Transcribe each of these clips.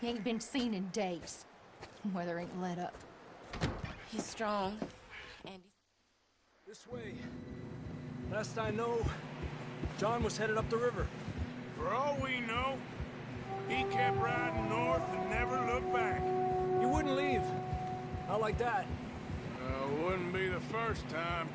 He ain't been seen in days. Weather ain't let up. He's strong, and This way. Last I know, John was headed up the river. For all we know, he kept riding north and never looked back. He wouldn't leave. Not like that. Wouldn't be the first time.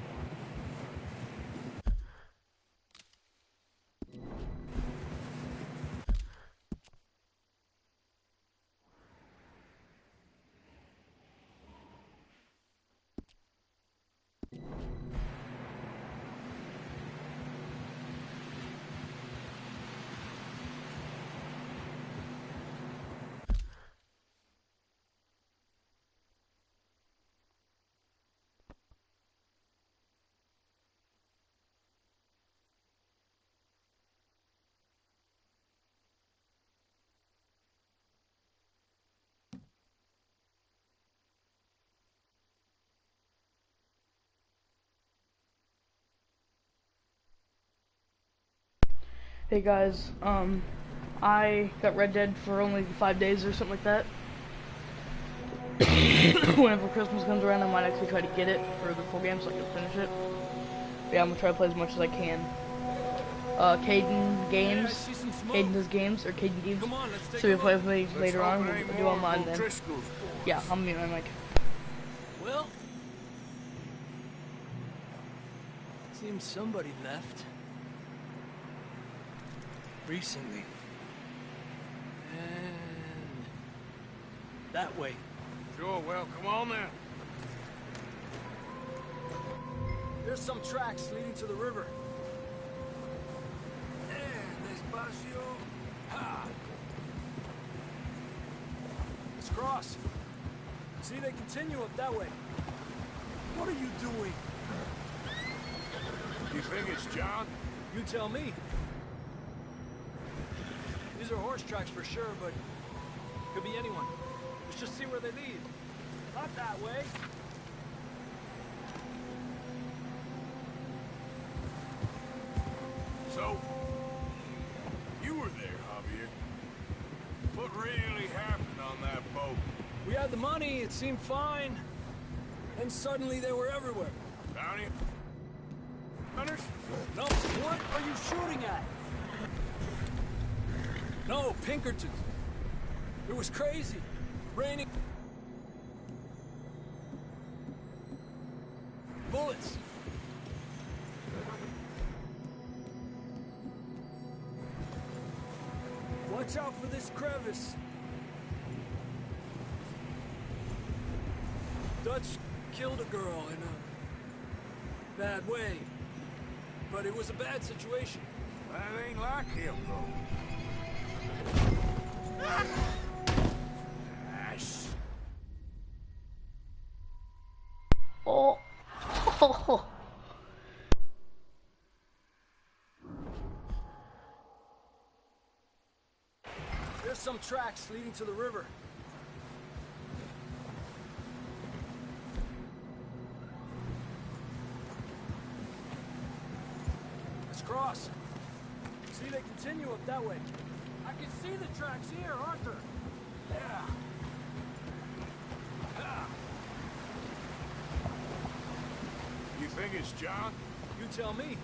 Hey guys, I got Red Dead for only 5 days or something like that. Whenever Christmas comes around, I might actually try to get it for the full game so I can finish it. But yeah, I'm gonna try to play as much as I can. Caden Games, Caden does games, or Caden Games, so you'll play with me later on, we'll do online then. Yeah, I'm mute my mic. Well, seems somebody left. Recently. And that way. Sure, well, come on then. There's some tracks leading to the river. Despacio. Ha! Let's cross. See, they continue up that way. What are you doing? You think it's John? You tell me. These are horse tracks for sure, but could be anyone. Let's just see where they lead. Not that way. So, you were there, Javier. What really happened on that boat? We had the money, it seemed fine. Then suddenly they were everywhere. Bounty hunters? No, what are you shooting at? No, Pinkertons. It was crazy. Raining. Bullets. Watch out for this crevice. Dutch killed a girl in a bad way. But it was a bad situation. That ain't like him, though. Ash. Oh. There's some tracks leading to the river. Let's cross. See, they continue up that way. I can see the tracks here, Arthur. Yeah. Ah. You think it's John? You tell me.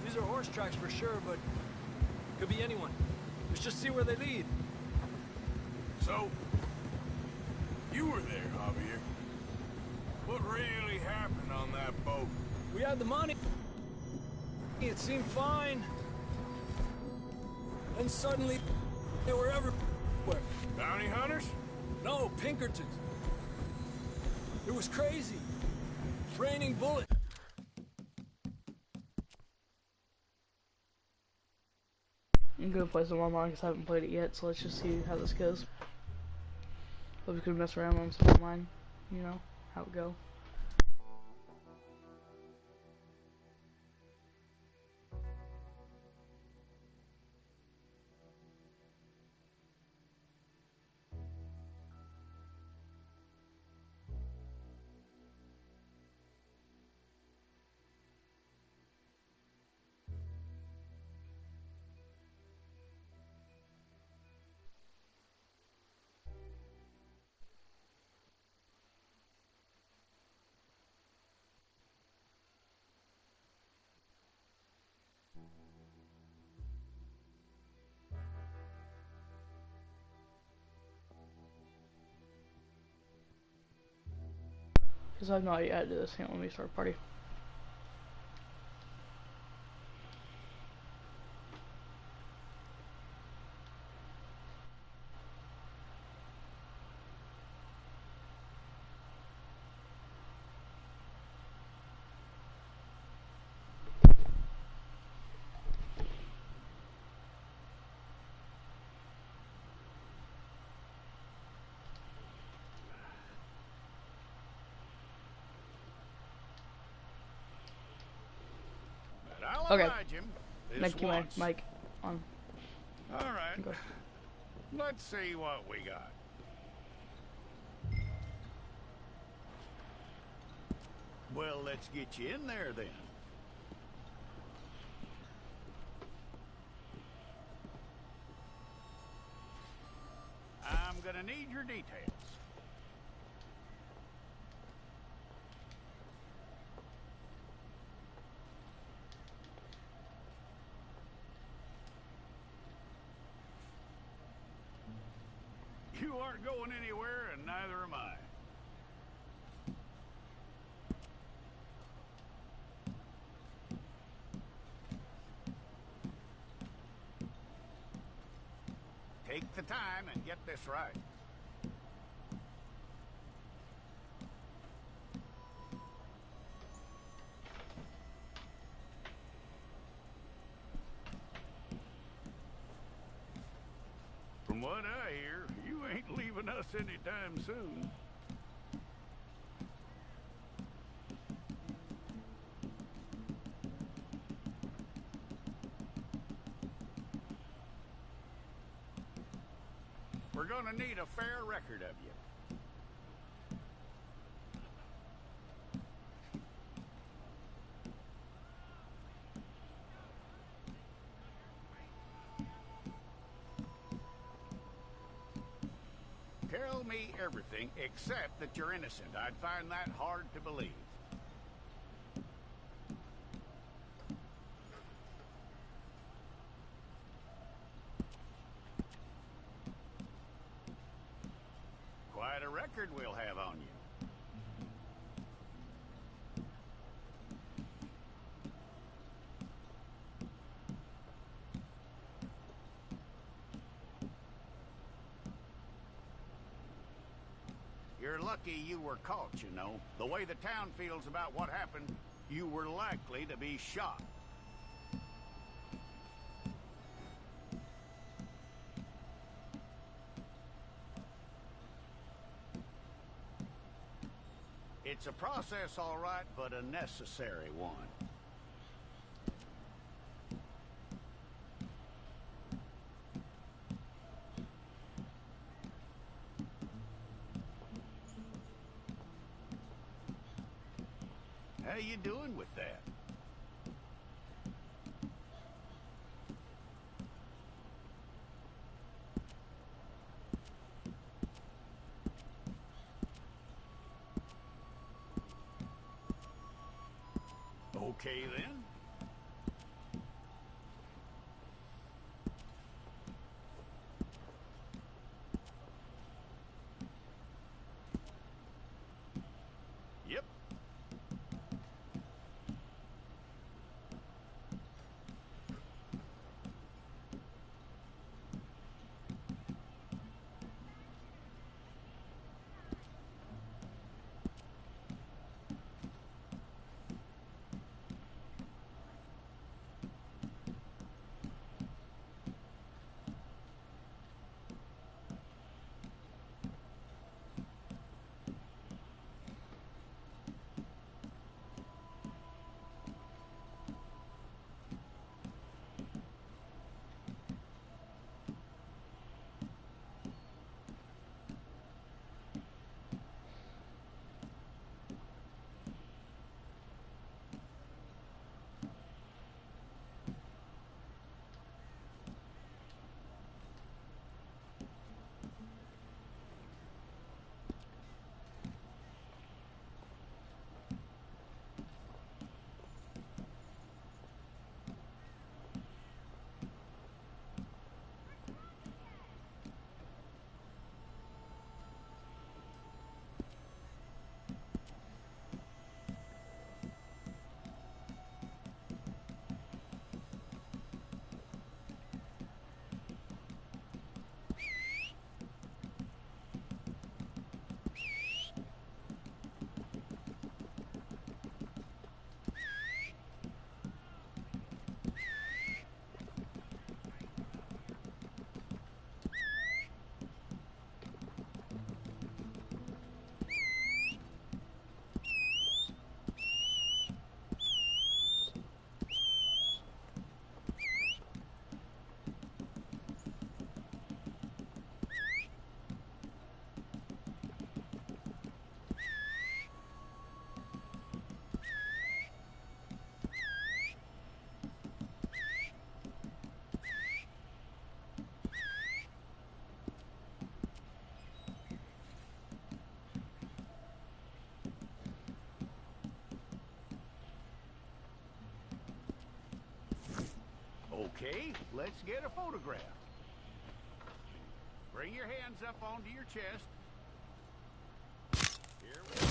These are horse tracks for sure, but could be anyone. Let's just see where they lead. So, you were there, Javier. What really happened on that boat? We had the money. It seemed fine. Then suddenly, they were everywhere. Bounty hunters? No, Pinkertons. It was crazy. Raining bullets. I'm gonna play some online because I haven't played it yet, so let's just see how this goes. Hope we could mess around on some online, you know, how it go. Because I have no idea how to do this. Hang on, let me start a party. But I'll Okay. oblige him. This Make you my once. mic on. All right. Go. Let's see what we got. Well, let's get you in there then. I'm gonna need your details. You aren't going anywhere, and neither am I. Take the time and get this right. From what I hear, you ain't leaving us anytime soon. We're gonna need a fair record of you. Tell me everything except that you're innocent. I'd find that hard to believe. Quite a record we'll have on you. You're lucky you were caught, you know. The way the town feels about what happened, you were likely to be shot. It's a process, all right, but a necessary one. How you doing with that? Okay, then. Yep. Let's get a photograph. Bring your hands up onto your chest. Here we go.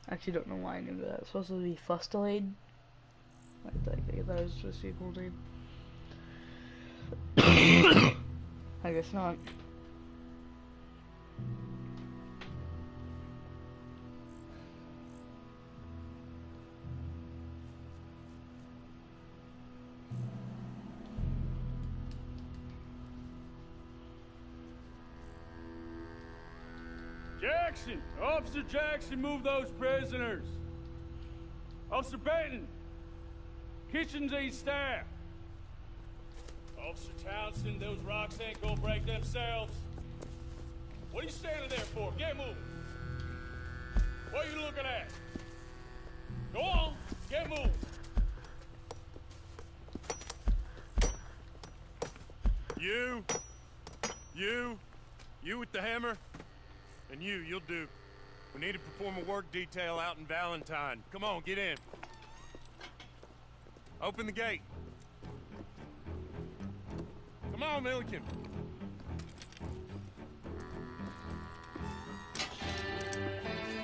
I actually don't know why I knew that. It's supposed to be Fustulade. I thought it was supposed to be a cool name. I guess not. Jackson! Officer Jackson, move those prisoners! Officer Benton! Kitchens aid staff! Officer Townsend, those rocks ain't gonna break themselves. What are you standing there for? Get moving! What are you looking at? Go on, get moving! You with the hammer? And you'll do. We need to perform a work detail out in Valentine. Come on, get in. Open the gate. Come on, Milliken.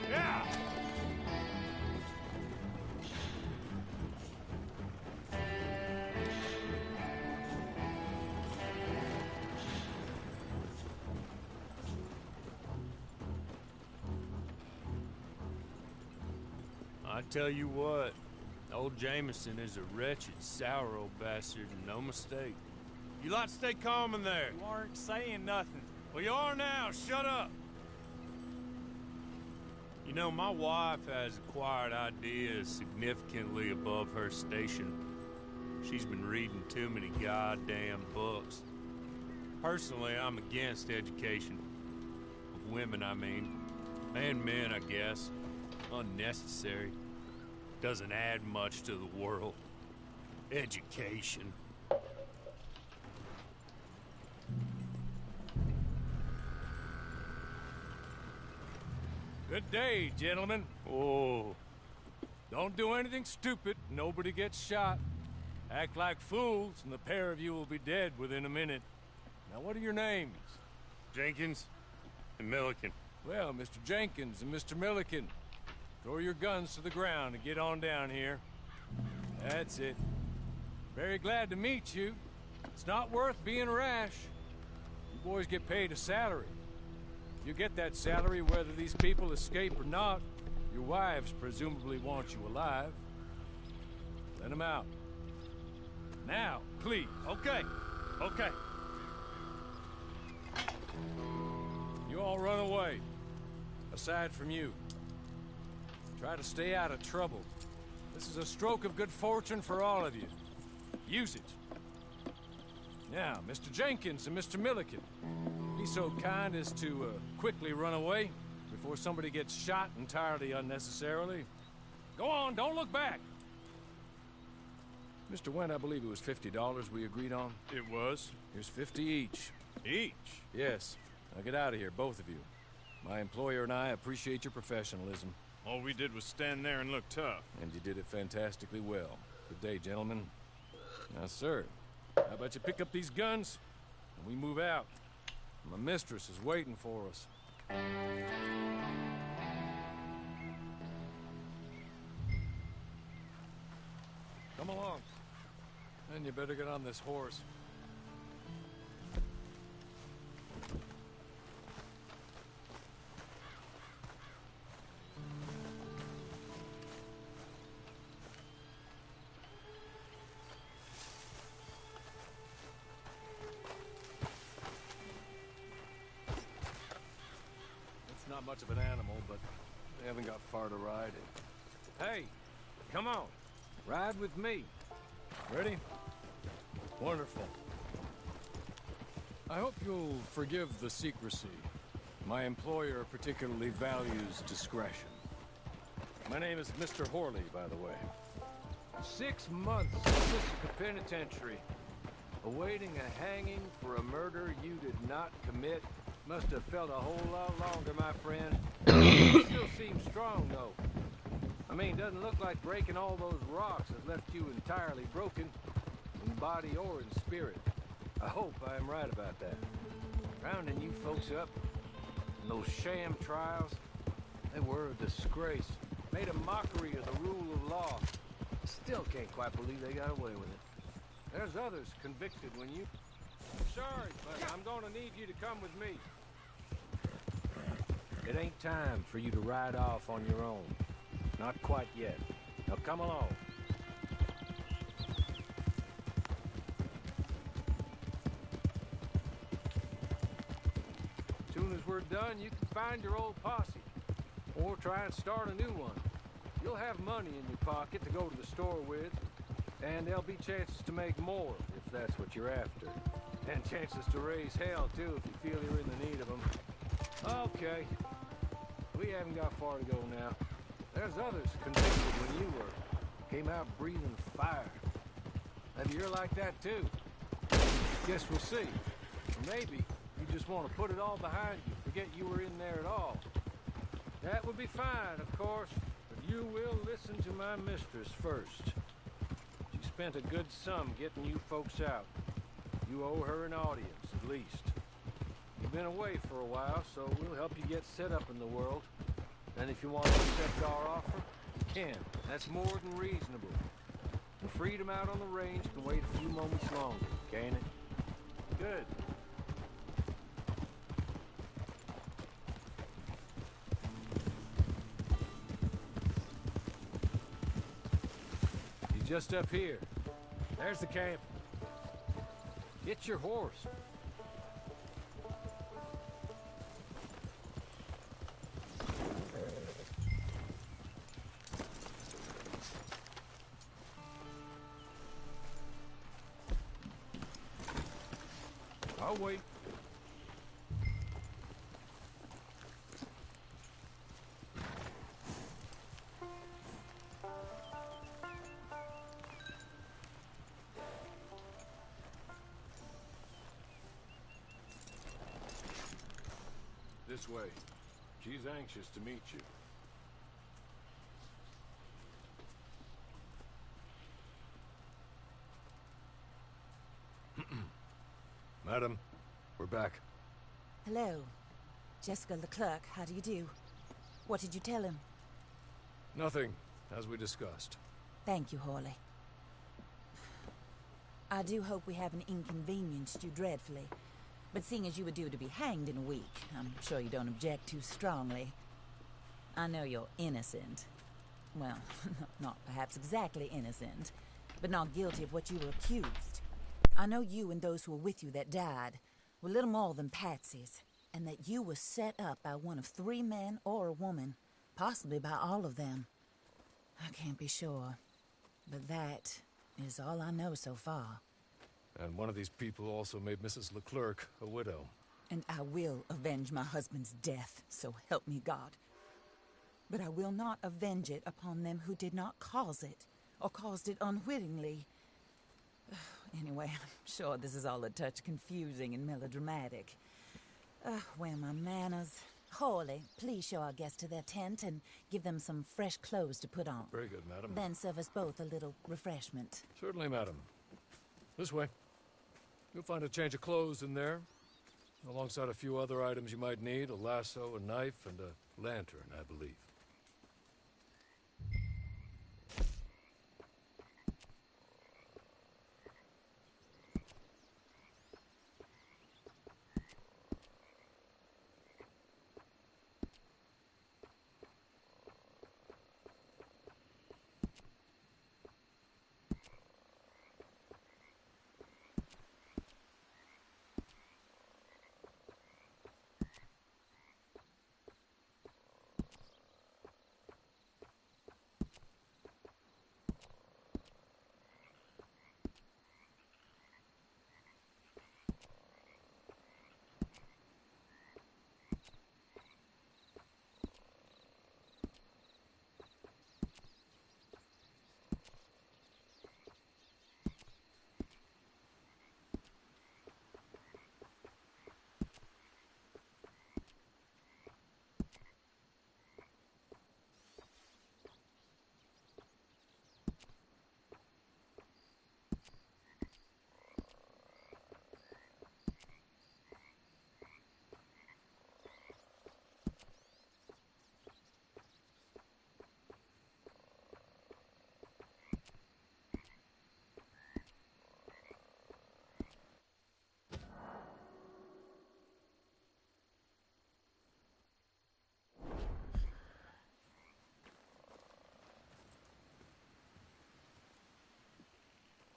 Yeah! I tell you what, old Jameson is a wretched, sour old bastard, and no mistake. You lot stay calm in there. You aren't saying nothing. Well, you are now. Shut up. You know, my wife has acquired ideas significantly above her station. She's been reading too many goddamn books. Personally, I'm against education. Of women, I mean. And men, I guess. Unnecessary. Doesn't add much to the world. Education. Good day, gentlemen. Oh, Don't do anything stupid. Nobody gets shot. Act like fools, and the pair of you will be dead within a minute. Now, what are your names? Jenkins and Milliken. Well, Mr. Jenkins and Mr. Milliken, throw your guns to the ground and get on down here. That's it. Very glad to meet you. It's not worth being rash. You boys get paid a salary. You get that salary whether these people escape or not. Your wives presumably want you alive. Let them out. Now, please. Okay. Okay. You all run away. Aside from you. Try to stay out of trouble. This is a stroke of good fortune for all of you. Use it. Now, Mr. Jenkins and Mr. Milliken, be so kind as to quickly run away before somebody gets shot entirely unnecessarily. Go on, don't look back. Mr. Wendt, I believe it was $50 we agreed on. It was. Here's 50 each. Each? Yes. Now get out of here, both of you. My employer and I appreciate your professionalism. All we did was stand there and look tough. And you did it fantastically well. Good day, gentlemen. Now, sir, how about you pick up these guns and we move out? My mistress is waiting for us. Come along. And you better get on this horse. Not much of an animal, but they haven't got far to ride it. Hey, come on. Ride with me. Ready? Wonderful. I hope you'll forgive the secrecy. My employer particularly values discretion. My name is Mr. Horley, by the way. 6 months in Sitka Penitentiary, awaiting a hanging for a murder you did not commit. Must have felt a whole lot longer, my friend. You still seem strong, though. I mean, doesn't look like breaking all those rocks has left you entirely broken, in body or in spirit. I hope I am right about that. Rounding you folks up, and those sham trials, they were a disgrace. Made a mockery of the rule of law. Still can't quite believe they got away with it. There's others convicted when you... Sorry, but I'm gonna need you to come with me. It ain't time for you to ride off on your own. Not quite yet. Now come along. As soon as we're done, you can find your old posse. Or try and start a new one. You'll have money in your pocket to go to the store with, and there'll be chances to make more, if that's what you're after. And chances to raise hell, too, if you feel you're in the need of them. Okay. We haven't got far to go now. There's others convicted when you were. Came out breathing fire. Maybe you're like that, too. Guess we'll see. Or maybe you just want to put it all behind you, forget you were in there at all. That would be fine, of course, but you will listen to my mistress first. She spent a good sum getting you folks out. You owe her an audience, at least. You've been away for a while, so we'll help you get set up in the world. And if you want to accept our offer, you can. That's more than reasonable. And freedom out on the range can wait a few moments longer, can't it? Good. You're just up here. There's the camp. Get your horse. I'll wait. This way. She's anxious to meet you. Madam, we're back. Hello. Jessica Leclerc, how do you do? What did you tell him? Nothing, as we discussed. Thank you, Hawley. I do hope we haven't inconvenienced you dreadfully. But seeing as you were due to be hanged in a week, I'm sure you don't object too strongly. I know you're innocent. Well, not perhaps exactly innocent, but not guilty of what you were accused. I know you and those who were with you that died were little more than patsies, and that you were set up by one of 3 men or a woman, possibly by all of them. I can't be sure, but that is all I know so far. And one of these people also made Mrs. Leclerc a widow. And I will avenge my husband's death, so help me God. But I will not avenge it upon them who did not cause it, or caused it unwittingly. Anyway, I'm sure this is all a touch confusing and melodramatic. Where are my manners? Hawley, please show our guests to their tent and give them some fresh clothes to put on. Very good, madam. Then serve us both a little refreshment. Certainly, madam. This way. You'll find a change of clothes in there, alongside a few other items you might need, a lasso, a knife, and a lantern, I believe.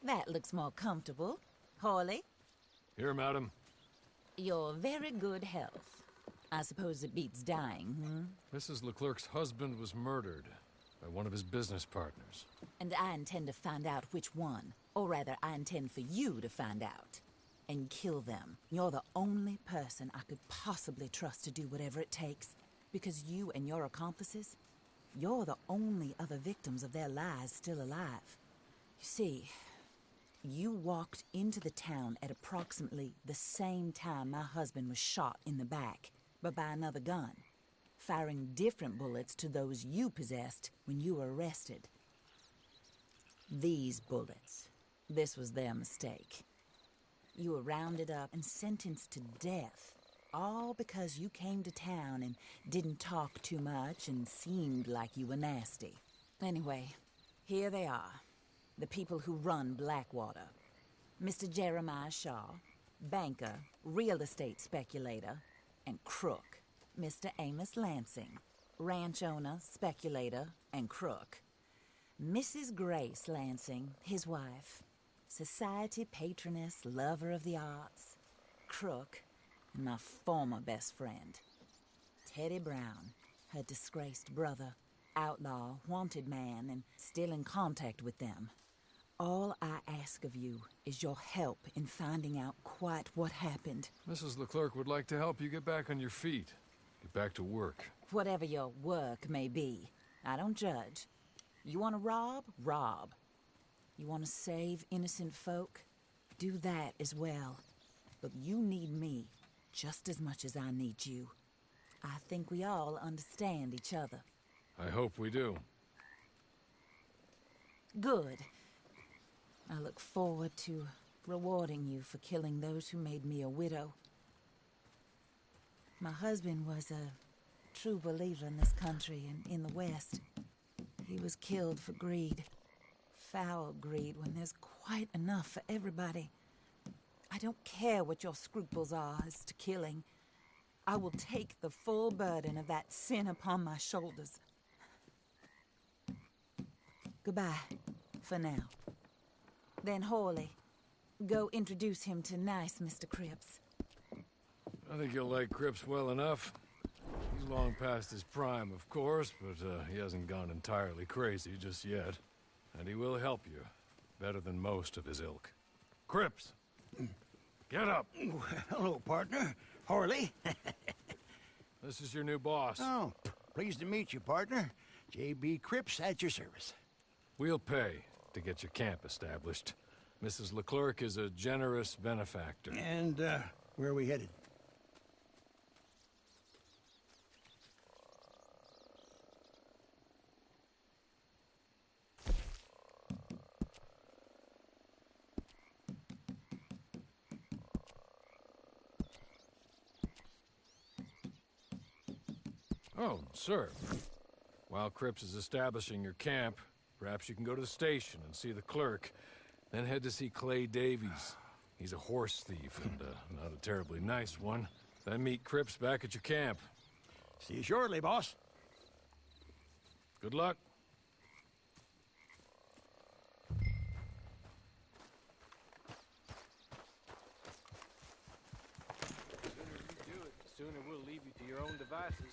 That looks more comfortable. Hawley, Here, madam. your very good health. I suppose it beats dying, Mrs. Leclerc's husband was murdered by one of his business partners. And I intend to find out which one. Or rather, I intend for you to find out. And kill them. You're the only person I could possibly trust to do whatever it takes. Because you and your accomplices, you're the only other victims of their lies still alive. You see, you walked into the town at approximately the same time my husband was shot in the back, but by another gun, firing different bullets to those you possessed when you were arrested. These bullets, this was their mistake. You were rounded up and sentenced to death, all because you came to town and didn't talk too much and seemed like you were nasty. Anyway, here they are, the people who run Blackwater. Mr. Jeremiah Shaw, banker, real estate speculator, and crook. Mr. Amos Lansing, ranch owner, speculator, and crook. Mrs. Grace Lansing, his wife, society patroness, lover of the arts, crook, and my former best friend. Teddy Brown, her disgraced brother, outlaw, wanted man, and still in contact with them. All I ask of you is your help in finding out quite what happened. Mrs. Leclerc would like to help you get back on your feet. Get back to work. Whatever your work may be, I don't judge. You want to rob? Rob. You want to save innocent folk? Do that as well. But you need me just as much as I need you. I think we all understand each other. I hope we do. Good. I look forward to rewarding you for killing those who made me a widow. My husband was a true believer in this country and in the West. He was killed for greed. Foul greed when there's quite enough for everybody. I don't care what your scruples are as to killing. I will take the full burden of that sin upon my shoulders. Goodbye, for now. Then Hawley, go introduce him to nice Mr. Cripps. I think you'll like Cripps well enough. He's long past his prime, of course, but he hasn't gone entirely crazy just yet. And he will help you, better than most of his ilk. Cripps! Get up! Hello, partner. Harley. This is your new boss. Oh, pleased to meet you, partner. J.B. Cripps at your service. We'll pay to get your camp established. Mrs. Leclerc is a generous benefactor. And, where are we headed? Oh, sir. While Cripps is establishing your camp, perhaps you can go to the station and see the clerk, then head to see Clay Davies. He's a horse thief, and not a terribly nice one. Then meet Cripps back at your camp. See you shortly, boss. Good luck. The sooner you do it, the sooner we'll leave you to your own devices.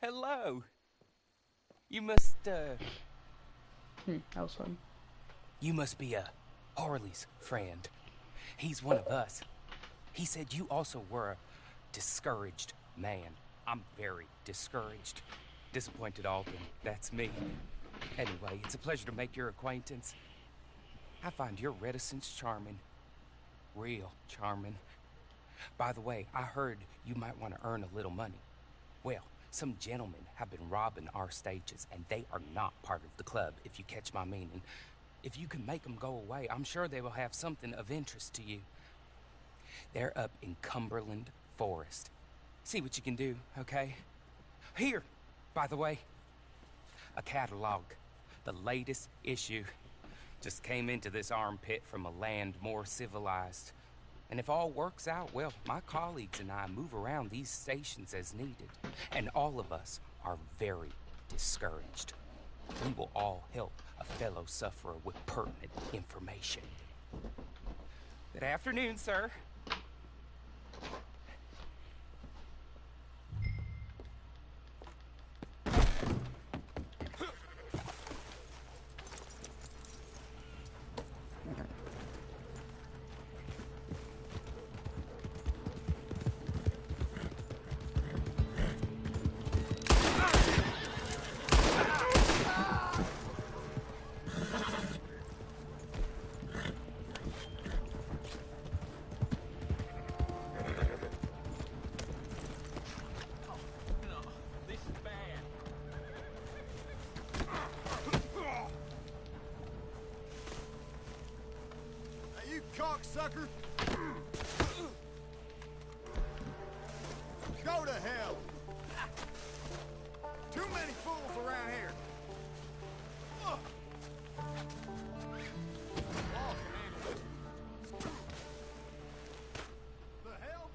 Hello. You must, That was fun. You must be, Harley's friend. He's one of us. He said you also were a discouraged man. I'm very discouraged. Disappointed Alden, that's me. Anyway, it's a pleasure to make your acquaintance. I find your reticence charming. Real charming. By the way, I heard you might want to earn a little money. Well, some gentlemen have been robbing our stages, and they are not part of the club, if you catch my meaning. If you can make them go away, I'm sure they will have something of interest to you. They're up in Cumberland Forest. See what you can do, okay? Here, by the way, a catalog. The latest issue. Just came into this armpit from a land more civilized. And if all works out, well, my colleagues and I move around these stations as needed. And all of us are very discouraged. We will all help a fellow sufferer with pertinent information. Good afternoon, sir. Cocksucker! Go to hell! Too many fools around here! The hell?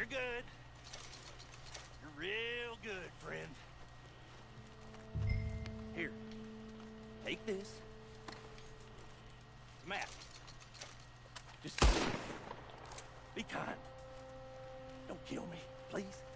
You're good. You're real good, friend. Here. Take this. It's a map. Just be kind. Don't kill me, please.